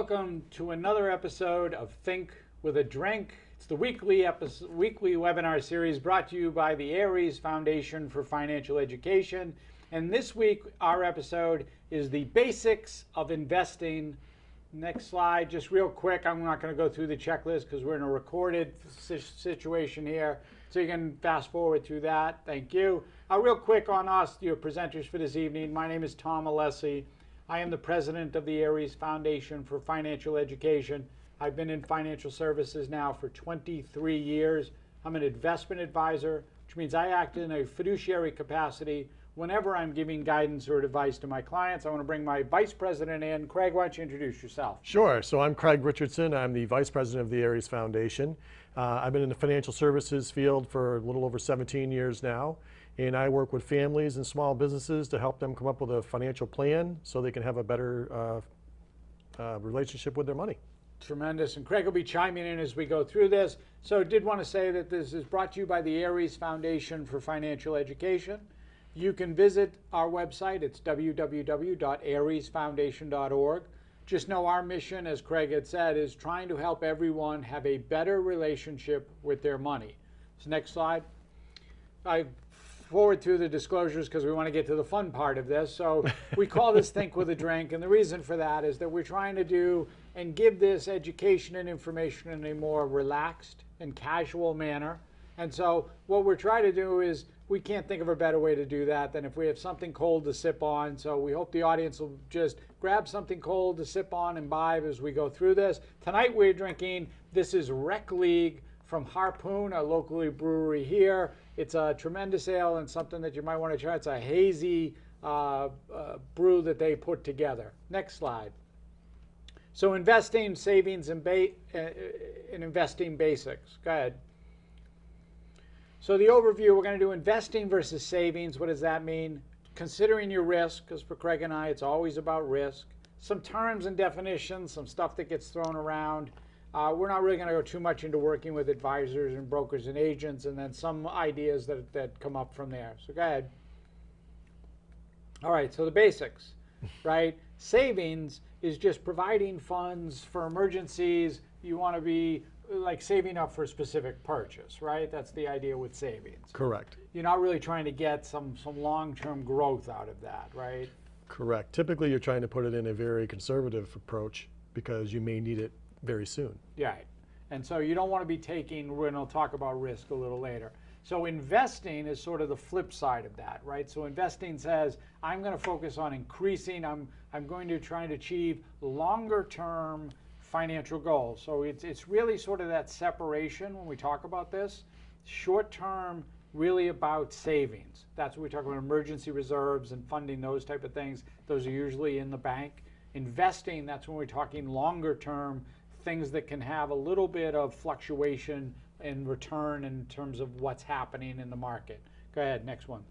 Welcome to another episode of Think with a Drink. It's the weekly webinar series brought to you by the ARIES Foundation for Financial Education. And this week, our episode is the basics of investing. Next slide, just real quick. I'm not going to go through the checklist because we're in a recorded situation here. So you can fast forward through that. Thank you. Real quick on us, your presenters for this evening. My name is Tom Alessi. I am the president of the ARIES Foundation for Financial Education. I've been in financial services now for 23 years. I'm an investment advisor, which means I act in a fiduciary capacity whenever I'm giving guidance or advice to my clients. I want to bring my vice president in. Craig, why don't you introduce yourself? Sure. So I'm Craig Richardson. I'm the vice president of the ARIES Foundation. I've been in the financial services field for a little over 17 years now. And I work with families and small businesses to help them come up with a financial plan so they can have a better relationship with their money. Tremendous. And Craig will be chiming in as we go through this. So I did want to say that this is brought to you by the ARIES Foundation for Financial Education. You can visit our website. It's www.ariesfoundation.org. Just know our mission, as Craig had said, is trying to help everyone have a better relationship with their money. So next slide. I forward through the disclosures because we want to get to the fun part of this. So we call this Think with a Drink, and the reason for that is that we're trying to do and give this education and information in a more relaxed and casual manner. And so what we're trying to do is we can't think of a better way to do that than if we have something cold to sip on. So we hope the audience will just grab something cold to sip on and imbibe as we go through this. Tonight we're drinking, this is Rec League from Harpoon, a locally brewery here. It's a tremendous ale and something that you might want to try. It's a hazy brew that they put together. Next slide. So investing, savings, and investing basics. Go ahead. So the overview, we're going to do investing versus savings. What does that mean? Considering your risk, because for Craig and I, it's always about risk. Some terms and definitions, some stuff that gets thrown around. We're not really going to go too much into working with advisors and brokers and agents, and then some ideas that come up from there. So go ahead. All right, so the basics, right? Savings is just providing funds for emergencies. You want to be like saving up for a specific purchase, right? That's the idea with savings. Correct. You're not really trying to get some long-term growth out of that, right? Correct. Typically, you're trying to put it in a very conservative approach because you may need it very soon. Yeah, and so you don't want to be taking, we're going to talk about risk a little later. So investing is sort of the flip side of that, right? So investing says, I'm going to focus on increasing, I'm going to try to achieve longer term financial goals. So it's really sort of that separation when we talk about this. Short term, really about savings. That's what we talk about, emergency reserves and funding, those type of things. Those are usually in the bank. Investing, that's when we're talking longer term, things that can have a little bit of fluctuation in return in terms of what's happening in the market. Go ahead, next one.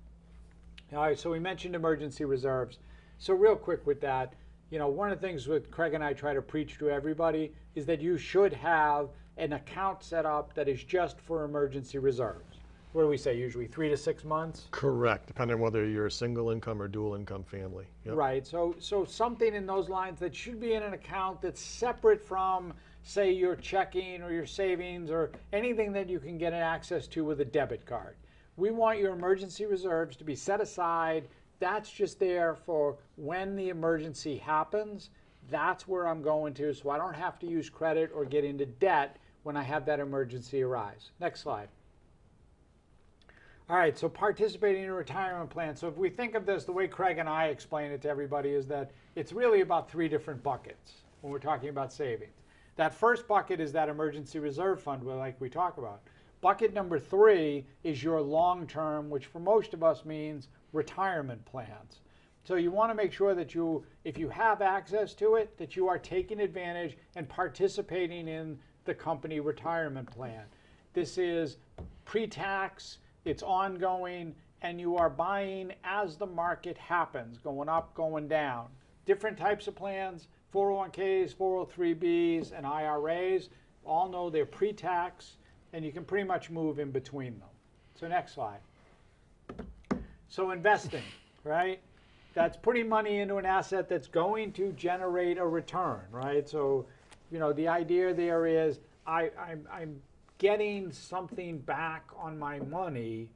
All right, so we mentioned emergency reserves. So real quick with that, you know, one of the things that Craig and I try to preach to everybody is that you should have an account set up that is just for emergency reserves. What do we say, usually 3 to 6 months? Correct, depending on whether you're a single income or dual income family. Yep. Right, so something in those lines that should be in an account that's separate from, say, your checking or your savings or anything that you can get access to with a debit card. We want your emergency reserves to be set aside. That's just there for when the emergency happens. That's where I'm going to, so I don't have to use credit or get into debt when I have that emergency arise. Next slide. All right, so participating in a retirement plan. So if we think of this, the way Craig and I explain it to everybody is that it's really about 3 different buckets when we're talking about savings. That first bucket is that emergency reserve fund like we talk about. Bucket number 3 is your long-term, which for most of us means retirement plans. So you want to make sure that if you have access to it, that you are taking advantage and participating in the company retirement plan. This is pre-tax, it's ongoing, and you are buying as the market happens, going up, going down. Different types of plans, 401ks, 403bs, and IRAs, all know they're pre-tax, and you can pretty much move in between them. So next slide. So investing, right? that's putting money into an asset that's going to generate a return, right? So, the idea there is I'm getting something back on my money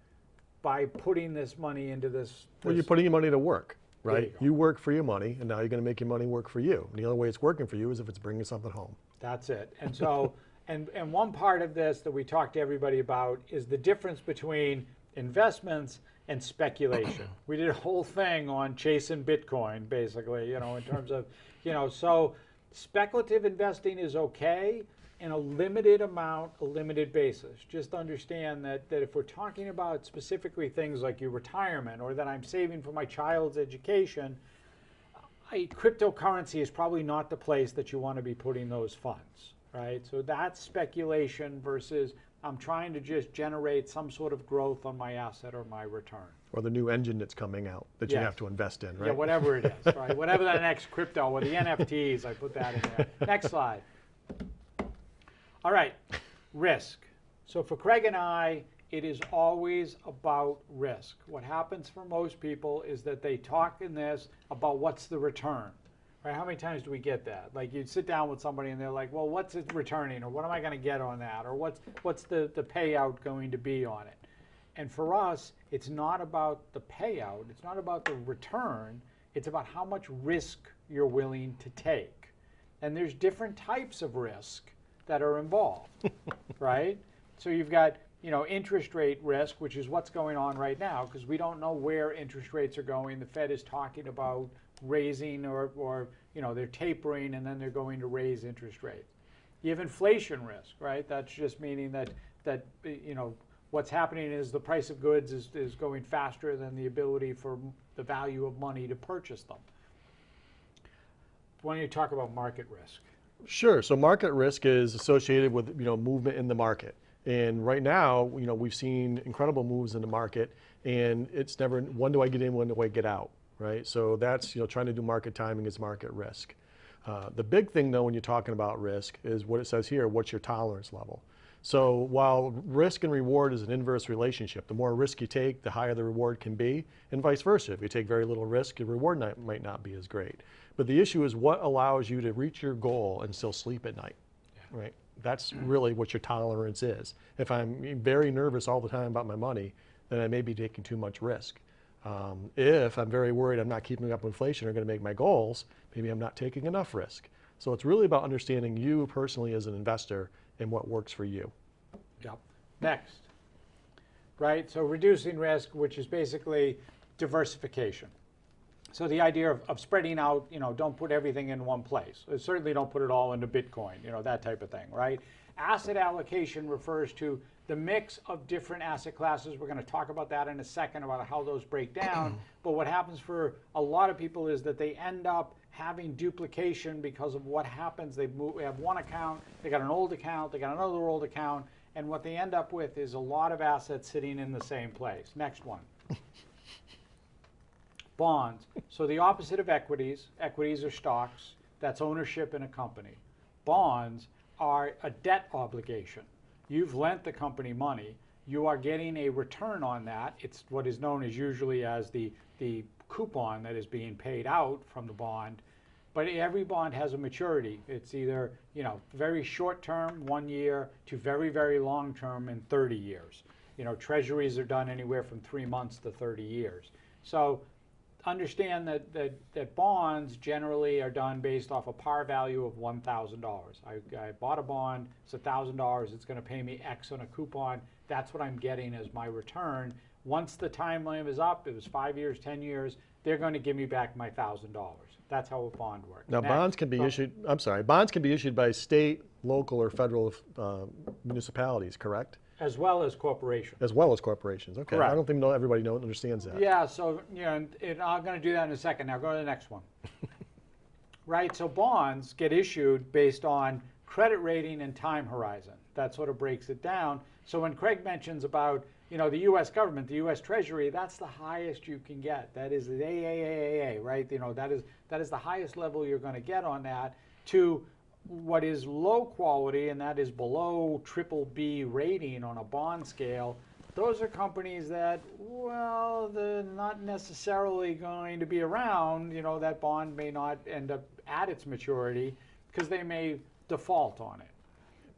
by putting this money into this. Well, you're putting your money to work, There right? you go. You work for your money, and now you're going to make your money work for you. And the only way it's working for you is if it's bringing something home. That's it. And so, and one part of this that we talk to everybody about is the difference between investments and speculation. We did a whole thing on chasing Bitcoin, basically, in terms of, so speculative investing is okay in a limited amount, a limited basis. Just understand that if we're talking about specifically things like your retirement or that I'm saving for my child's education, cryptocurrency is probably not the place that you want to be putting those funds, right? So that's speculation versus I'm trying to just generate some sort of growth on my asset or my return. Or the new engine that's coming out that you Yes. have to invest in, right? Yeah, whatever it is, right? Whatever that next crypto or the NFTs, I put that in there. Next slide. All right, risk. So for Craig and I, it is always about risk. What happens for most people is that they talk in this about what's the return. Right? How many times do we get that? Like you'd sit down with somebody and they're like, well, what's it returning? Or what am I going to get on that? Or what's the payout going to be on it? And for us, it's not about the payout. It's not about the return. It's about how much risk you're willing to take. And there's different types of risk that are involved, right? So you've got, interest rate risk, which is what's going on right now, because we don't know where interest rates are going. The Fed is talking about raising or they're tapering and then they're going to raise interest rates. You have inflation risk, right? That's just meaning that what's happening is the price of goods is going faster than the ability for the value of money to purchase them. Why don't you talk about market risk? Sure. So market risk is associated with movement in the market. And right now, we've seen incredible moves in the market, and it's never when do I get in, when do I get out, right? So that's trying to do market timing is market risk. The big thing though when you're talking about risk is what it says here. What's your tolerance level? So while risk and reward is an inverse relationship, the more risk you take, the higher the reward can be, and vice versa. If you take very little risk, your reward might not be as great. But the issue is what allows you to reach your goal and still sleep at night, right? That's really what your tolerance is. If I'm very nervous all the time about my money, then I may be taking too much risk. If I'm very worried I'm not keeping up with inflation or going to make my goals, maybe I'm not taking enough risk. So it's really about understanding you personally as an investor and what works for you. Yep. Next, right? So reducing risk, which is basically diversification. So the idea of spreading out, don't put everything in one place. Certainly don't put it all into Bitcoin, that type of thing, right? Asset allocation refers to the mix of different asset classes. We're going to talk about that in a second about how those break down. But what happens for a lot of people is that they end up having duplication because of what happens. They have one account, they got an old account, they got another old account, and what they end up with is a lot of assets sitting in the same place. Next one. Bonds. So the opposite of equities. Equities are stocks. That's ownership in a company. Bonds are a debt obligation. You've lent the company money. You are getting a return on that. It's what is known as usually as the coupon that is being paid out from the bond. But every bond has a maturity. It's either very short term, 1 year, to very, very long term in 30 years. Treasuries are done anywhere from 3 months to 30 years. So understand that bonds generally are done based off a par value of $1,000. I bought a bond, it's $1,000, it's going to pay me X on a coupon. That's what I'm getting as my return. Once the time limit is up, it was 5 years, 10 years, they're going to give me back my $1,000. That's how a bond works. Now, bonds can be issued, bonds can be issued by state, local, or federal municipalities, correct? As well as corporations. As well as corporations, okay. Correct. I don't think everybody understands that. Yeah, so, and I'm going to do that in a second. Now go to the next one. Right, so bonds get issued based on credit rating and time horizon. That sort of breaks it down. So when Craig mentions about, the U.S. government, the U.S. Treasury, that's the highest you can get. That is the AAA, right? That is the highest level you're going to get on that. To what is low quality, and that is below triple B rating on a bond scale, those are companies that, well, they're not necessarily going to be around. You know, that bond may not end up at its maturity because they may default on it.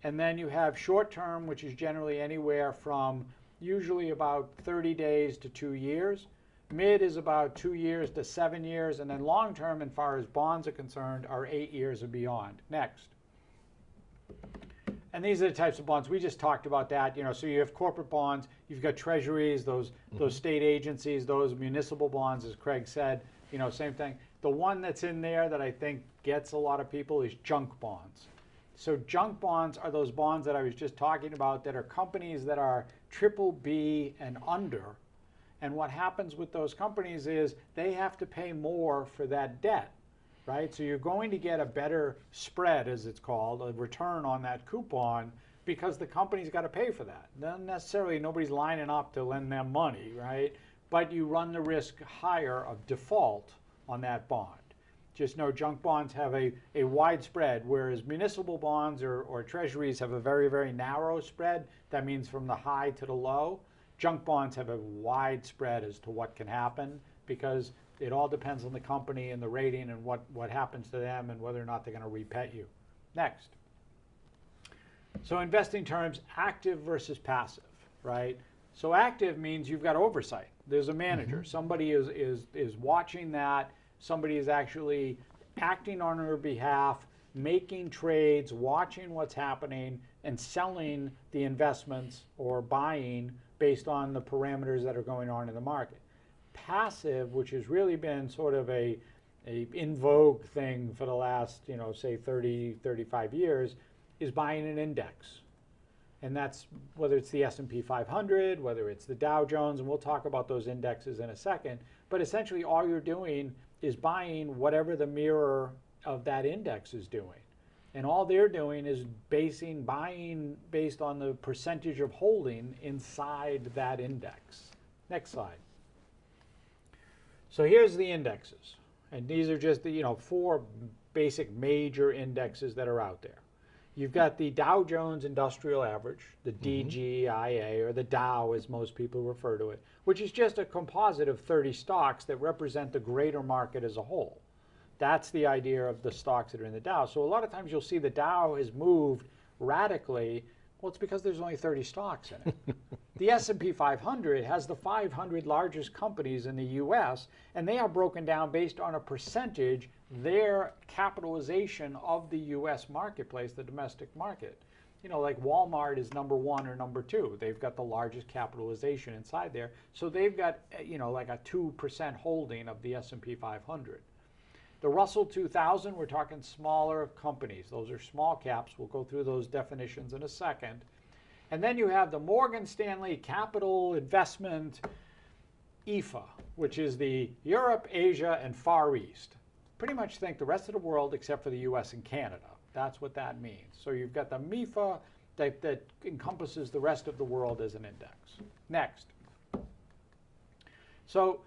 And then you have short term, which is generally anywhere from usually about 30 days to 2 years. Mid is about 2 years to 7 years. And then long term, as far as bonds are concerned, are 8 years or beyond. Next. And these are the types of bonds. We just talked about that. You know, so you have corporate bonds, you've got treasuries, those state agencies, those municipal bonds, as Craig said, you know, same thing. The one that's in there that I think gets a lot of people is junk bonds. So junk bonds are those bonds that I was just talking about that are companies that are triple B and under. And what happens with those companies is they have to pay more for that debt, right? So you're going to get a better spread, as it's called, a return on that coupon because the company's got to pay for that. Not necessarily nobody's lining up to lend them money, right? But you run the risk higher of default on that bond. Just know junk bonds have a wide spread, whereas municipal bonds or treasuries have a very, very narrow spread. That means from the high to the low. Junk bonds have a wide spread as to what can happen because it all depends on the company and the rating and what happens to them and whether or not they're going to repay you. Next. So investing terms, active versus passive, right? So active means you've got oversight. There's a manager. Somebody is watching that. Somebody is actually acting on your behalf, making trades, watching what's happening, and selling the investments or buying based on the parameters that are going on in the market. Passive, which has really been sort of a in vogue thing for the last, you know, say 30, 35 years, is buying an index. And that's whether it's the S&P 500, whether it's the Dow Jones, and we'll talk about those indexes in a second. But essentially all you're doing is buying whatever the mirror of that index is doing. And all they're doing is buying based on the percentage of holding inside that index. Next slide. So here's the indexes. And these are just the, you know, 4 basic major indexes that are out there. You've got the Dow Jones Industrial Average, the DGIA, or the Dow as most people refer to it, which is just a composite of 30 stocks that represent the greater market as a whole. That's the idea of the stocks that are in the Dow. So a lot of times you'll see the Dow has moved radically. Well, it's because there's only 30 stocks in it. The S&P 500 has the 500 largest companies in the U.S., and they are broken down based on a percentage, their capitalization of the U.S. marketplace, the domestic market. You know, like Walmart is number 1 or number 2. They've got the largest capitalization inside there. So they've got, you know, like a 2% holding of the S&P 500. The Russell 2000, we're talking smaller companies. Those are small caps. We'll go through those definitions in a second. And then you have the Morgan Stanley Capital Investment EFA, which is the Europe, Asia, and Far East. Pretty much think the rest of the world except for the US and Canada. That's what that means. So you've got the MIFA that encompasses the rest of the world as an index. Next. So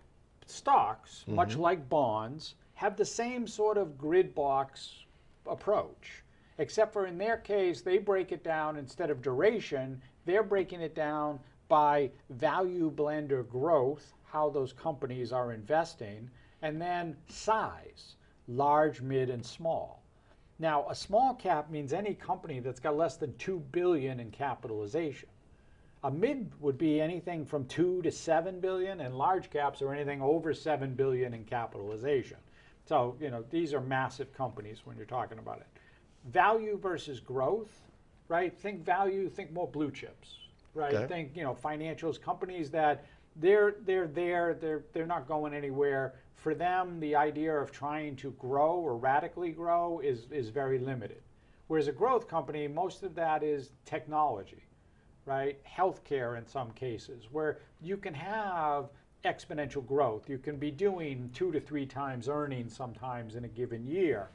stocks, much like bonds, have the same sort of grid box approach, except for in their case, they break it down instead of duration, they're breaking it down by value blend or growth, how those companies are investing, and then size, large, mid, and small. Now, a small cap means any company that's got less than $2 billion in capitalization. A mid would be anything from 2 to 7 billion, and large caps are anything over 7 billion in capitalization. So, you know, these are massive companies when you're talking about it. Value versus growth, right? Think value, think more blue chips, right? Okay. Think, you know, financials, companies that they're not going anywhere. For them, the idea of trying to grow or radically grow is very limited. Whereas a growth company, most of that is technology, right? Healthcare in some cases, where you can have exponential growth. You can be doing 2 to 3 times earnings sometimes in a given year.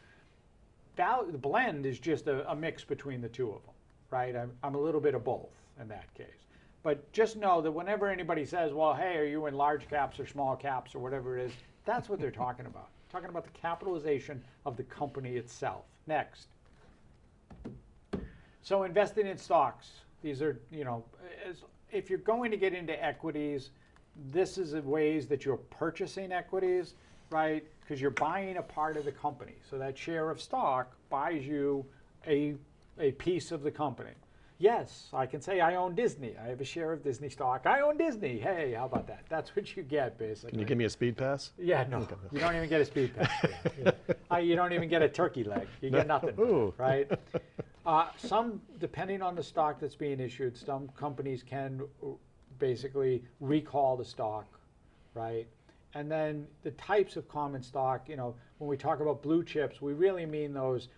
The blend is just a mix between the two of them, right? I'm a little bit of both in that case. But just know that whenever anybody says, well, hey, are you in large caps or small caps or whatever it is, that's what they're talking about. Talking about the capitalization of the company itself. Next. So investing in stocks. These are, you know, if you're going to get into equities, this is the ways that you're purchasing equities, right? Because you're buying a part of the company. So that share of stock buys you a piece of the company. Yes, I can say I own Disney. I have a share of Disney stock. I own Disney. Hey, how about that? That's what you get, basically. Can you give me a speed pass? Yeah, no. You don't even get a speed pass. You don't even get a turkey leg. You get nothing, right? Some, depending on the stock that's being issued, some companies can basically recall the stock, right? And then the types of common stock, you know, when we talk about blue chips, we really mean those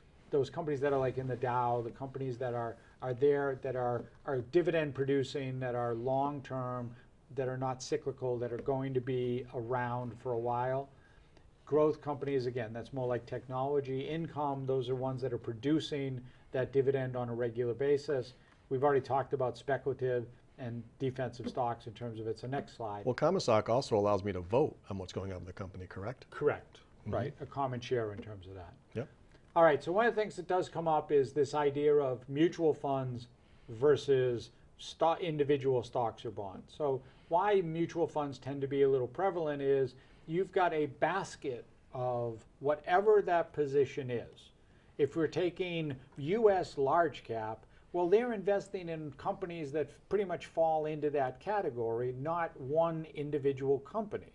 companies that are like in the Dow, the companies that are there, that are dividend producing, that are long term, that are not cyclical, that are going to be around for a while. Growth companies, again, that's more like technology. Income, those are ones that are producing that dividend on a regular basis. We've already talked about speculative and defensive stocks in terms of it. So next slide. Well, common stock also allows me to vote on what's going on in the company, correct? Correct, right, a common share in terms of that. Yep. All right, so one of the things that does come up is this idea of mutual funds versus individual stocks or bonds. So why mutual funds tend to be a little prevalent is you've got a basket of whatever that position is. If we're taking US large cap, well, they're investing in companies that pretty much fall into that category, not one individual company.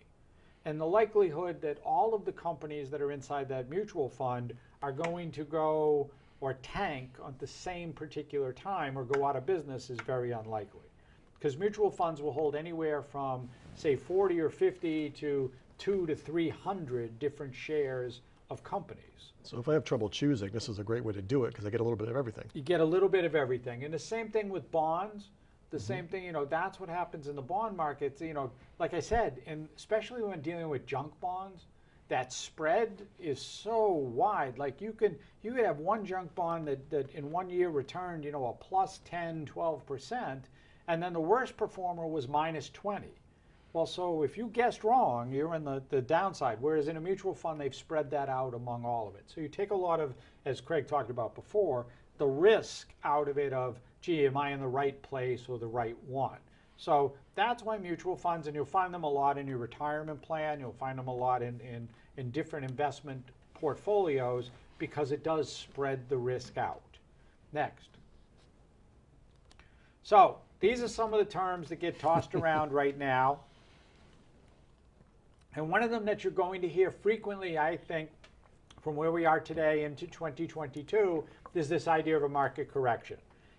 And the likelihood that all of the companies that are inside that mutual fund are going to go or tank at the same particular time or go out of business is very unlikely. Because mutual funds will hold anywhere from, say, 40 or 50 to 200 to 300 different shares of companies. So if I have trouble choosing, this is a great way to do it because I get a little bit of everything. You get a little bit of everything. And the same thing with bonds. The same thing, you know, that's what happens in the bond markets. You know, like I said, and especially when dealing with junk bonds, that spread is so wide. Like you could have one junk bond that in 1 year returned, you know, a plus 10, 12%, and then the worst performer was minus 20. Well, so if you guessed wrong, you're in the downside, whereas in a mutual fund, they've spread that out among all of it. So you take a lot of, as Craig talked about before, the risk out of it of, gee, am I in the right place or the right one? So that's why mutual funds, and you'll find them a lot in your retirement plan, you'll find them a lot in different investment portfolios, because it does spread the risk out. Next. So these are some of the terms that get tossed around right now. And one of them that you're going to hear frequently, I think, from where we are today into 2022, is this idea of a market correction.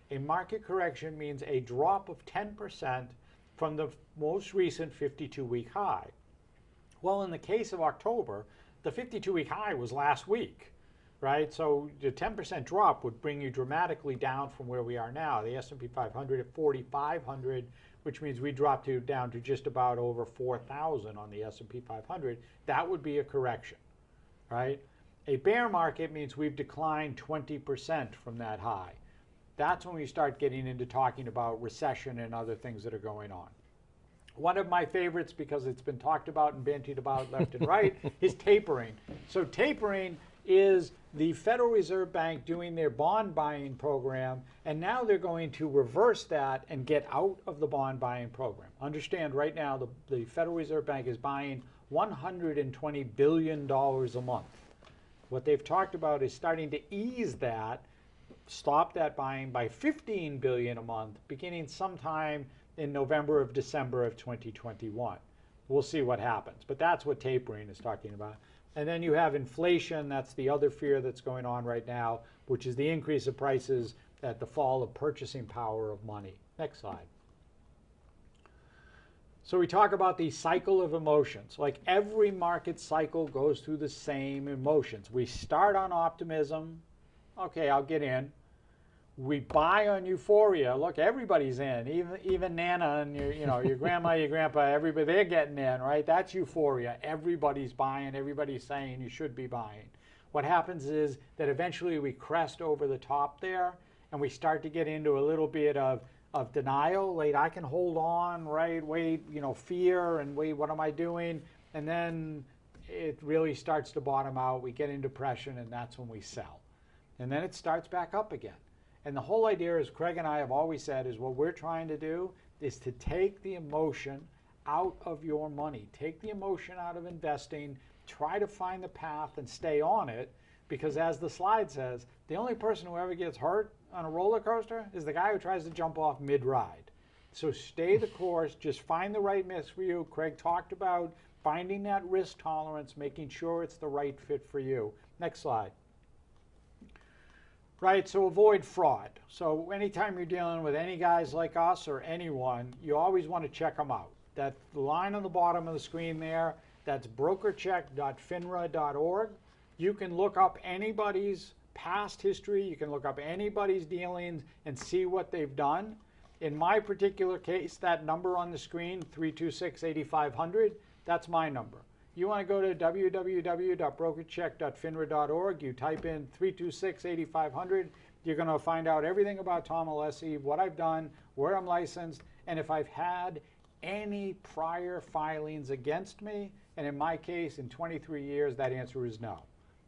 A market correction means a drop of 10% from the most recent 52-week high. Well, in the case of October, the 52-week high was last week, right? So the 10% drop would bring you dramatically down from where we are now. The S&P 500 at 4,500, which means we dropped down to just about over 4,000 on the S&P 500. That would be a correction, right? A bear market means we've declined 20% from that high. That's when we start getting into talking about recession and other things that are going on. One of my favorites, because it's been talked about and bandied about left and right, is tapering. So tapering is the Federal Reserve Bank doing their bond buying program, and now they're going to reverse that and get out of the bond buying program. Understand, right now the Federal Reserve Bank is buying $120 billion a month. What they've talked about is starting to ease that, stop that buying by $15 billion a month, beginning sometime in November or December of 2021. We'll see what happens, but that's what tapering is talking about. And then you have inflation. That's the other fear that's going on right now, which is the increase of prices at the fall of purchasing power of money. Next slide. So we talk about the cycle of emotions. Like every market cycle goes through the same emotions. We start on optimism. Okay, I'll get in. We buy on euphoria. Look, everybody's in. Even Nana and your grandma, your grandpa, everybody, they're getting in, right? That's euphoria. Everybody's buying. Everybody's saying you should be buying. What happens is that eventually we crest over the top there, and we start to get into a little bit of denial. Like, I can hold on, right? Wait, fear, and wait, what am I doing? And then it really starts to bottom out. We get in depression, and that's when we sell. And then it starts back up again. And the whole idea, as Craig and I have always said, is what we're trying to do is to take the emotion out of your money. Take the emotion out of investing, try to find the path and stay on it, because as the slide says, the only person who ever gets hurt on a roller coaster is the guy who tries to jump off mid-ride. So stay the course, just find the right mix for you. Craig talked about finding that risk tolerance, making sure it's the right fit for you. Next slide. Right, so avoid fraud. So anytime you're dealing with any guys like us or anyone, you always want to check them out. That line on the bottom of the screen there, that's brokercheck.finra.org. You can look up anybody's past history, you can look up anybody's dealings and see what they've done. In my particular case, that number on the screen, 326-8500, that's my number. You want to go to www.brokercheck.finra.org, you type in 326-8500, you're going to find out everything about Tom Alessi, what I've done, where I'm licensed, and if I've had any prior filings against me. And in my case, in 23 years, that answer is no.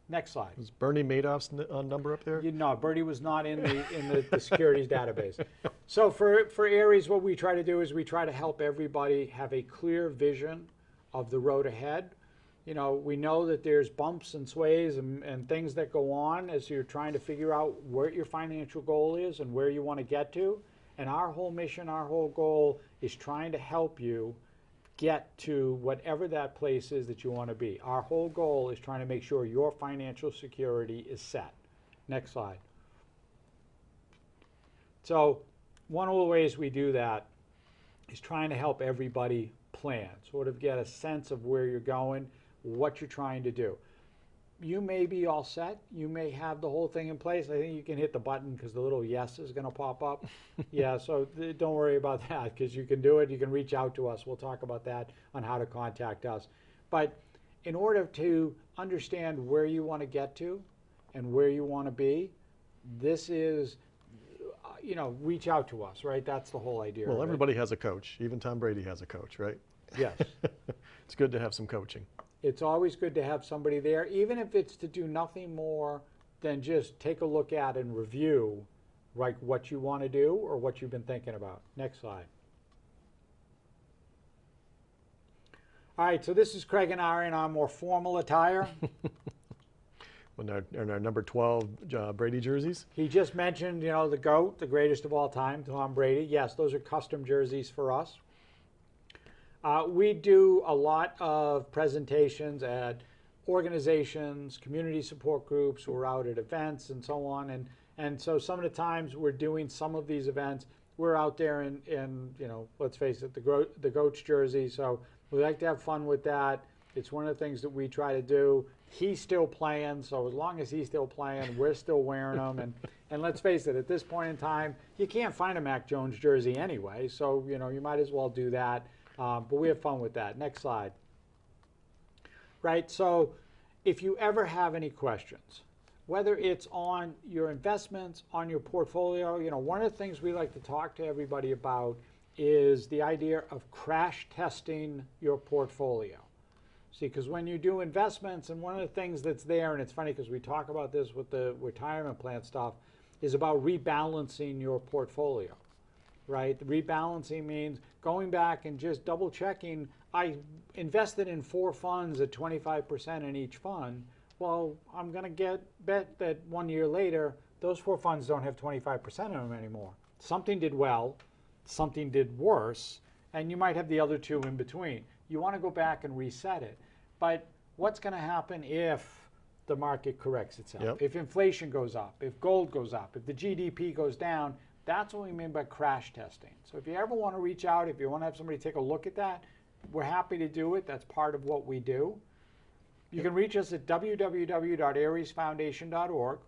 Next slide. Is Bernie Madoff's number up there? No, Bernie was not in the securities database. So for ARIES, what we try to do is we try to help everybody have a clear vision of the road ahead. You know, we know that there's bumps and sways and things that go on as you're trying to figure out what your financial goal is and where you want to get to. And our whole mission, our whole goal is trying to help you get to whatever that place is that you want to be. Our whole goal is trying to make sure your financial security is set. Next slide. So one of the ways we do that is trying to help everybody plan, sort of get a sense of where you're going, what you're trying to do. You may be all set. You may have the whole thing in place. I think you can hit the button because the little yes is going to pop up. Yeah, so don't worry about that because you can do it. You can reach out to us. We'll talk about that on how to contact us. But in order to understand where you want to get to and where you want to be, this is, you know, reach out to us, right? That's the whole idea. Well, everybody has a coach. Even Tom Brady has a coach, right? Yes. It's good to have some coaching. It's always good to have somebody there, even if it's to do nothing more than just take a look at and review like what you want to do or what you've been thinking about. Next slide. All right, so this is Craig and I in our more formal attire. In our number 12 Brady jerseys. He just mentioned, you know, the GOAT, the greatest of all time, Tom Brady. Yes, those are custom jerseys for us. We do a lot of presentations at organizations, community support groups. We're out at events and so on. And so some of the times we're doing some of these events, we're out there in you know, let's face it, the GOAT's jersey. So we like to have fun with that. It's one of the things that we try to do. He's still playing, so as long as he's still playing, we're still wearing them. And let's face it, at this point in time, you can't find a Mac Jones jersey anyway. So, you know, you might as well do that. But we have fun with that. Next slide. Right, so if you ever have any questions, whether it's on your investments, on your portfolio, you know, one of the things we like to talk to everybody about is the idea of crash testing your portfolio. See, because when you do investments, and one of the things that's there, and it's funny because we talk about this with the retirement plan stuff, is about rebalancing your portfolio. Right? Rebalancing means going back and just double checking. I invested in 4 funds at 25% in each fund. Well, I'm going to bet that 1 year later, those 4 funds don't have 25% in them anymore. Something did well, something did worse, and you might have the other 2 in between. You want to go back and reset it. But what's going to happen if the market corrects itself? Yep. If inflation goes up, if gold goes up, if the GDP goes down? That's what we mean by crash testing. So if you ever want to reach out, if you want to have somebody take a look at that, we're happy to do it. That's part of what we do. You can reach us at www.ariesfoundation.org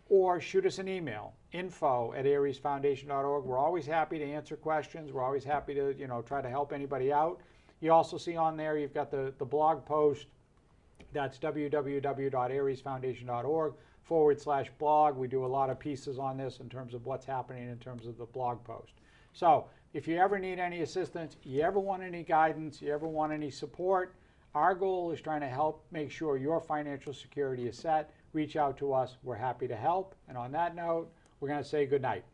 or shoot us an email, info@ariesfoundation.org. We're always happy to answer questions. We're always happy to, you know, try to help anybody out. You also see on there, you've got the blog post. That's www.ariesfoundation.org/blog. We do a lot of pieces on this in terms of what's happening in terms of the blog post. So if you ever need any assistance, you ever want any guidance, you ever want any support, our goal is trying to help make sure your financial security is set. Reach out to us. We're happy to help. And on that note, we're going to say good night.